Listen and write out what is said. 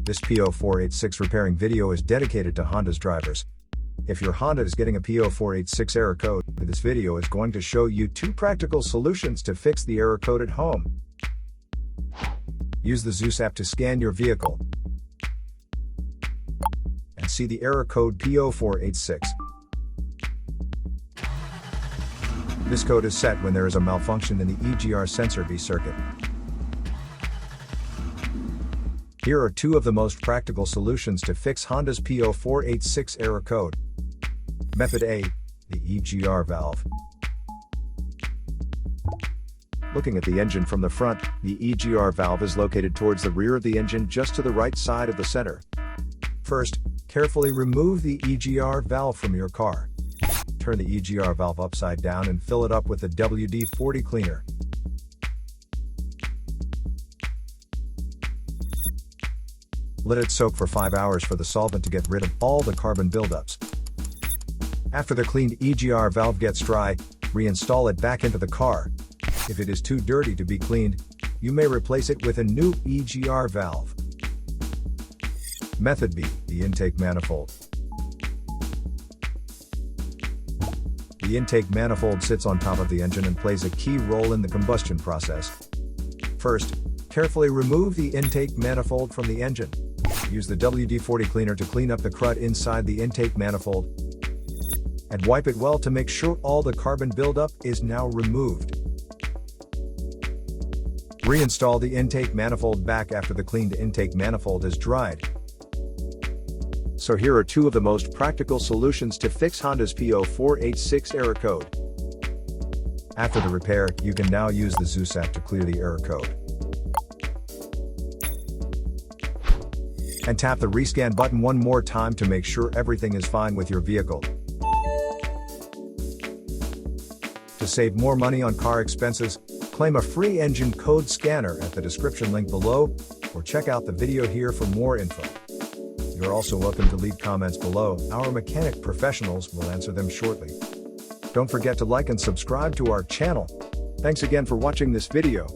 This P0486 repairing video is dedicated to Honda's drivers. If your Honda is getting a P0486 error code, this video is going to show you 2 practical solutions to fix the error code at home. Use the Zeus app to scan your vehicle and see the error code P0486. This code is set when there is a malfunction in the EGR sensor B circuit. Here are 2 of the most practical solutions to fix Honda's P0486 error code. Method A, the EGR valve. Looking at the engine from the front, the EGR valve is located towards the rear of the engine just to the right side of the center. First, carefully remove the EGR valve from your car. Turn the EGR valve upside down and fill it up with the WD-40 cleaner. Let it soak for 5 hours for the solvent to get rid of all the carbon buildups. After the cleaned EGR valve gets dry, reinstall it back into the car. If it is too dirty to be cleaned, you may replace it with a new EGR valve. Method B, the intake manifold. The intake manifold sits on top of the engine and plays a key role in the combustion process. First, carefully remove the intake manifold from the engine. Use the WD-40 cleaner to clean up the crud inside the intake manifold, and wipe it well to make sure all the carbon buildup is now removed. Reinstall the intake manifold back after the cleaned intake manifold is dried. So here are 2 of the most practical solutions to fix Honda's P0486 error code. After the repair, you can now use the Zeus app to clear the error code. And tap the rescan button one more time to make sure everything is fine with your vehicle. To save more money on car expenses, claim a free engine code scanner at the description link below, or check out the video here for more info. You're also welcome to leave comments below. Our mechanic professionals will answer them shortly. Don't forget to like and subscribe to our channel. Thanks again for watching this video.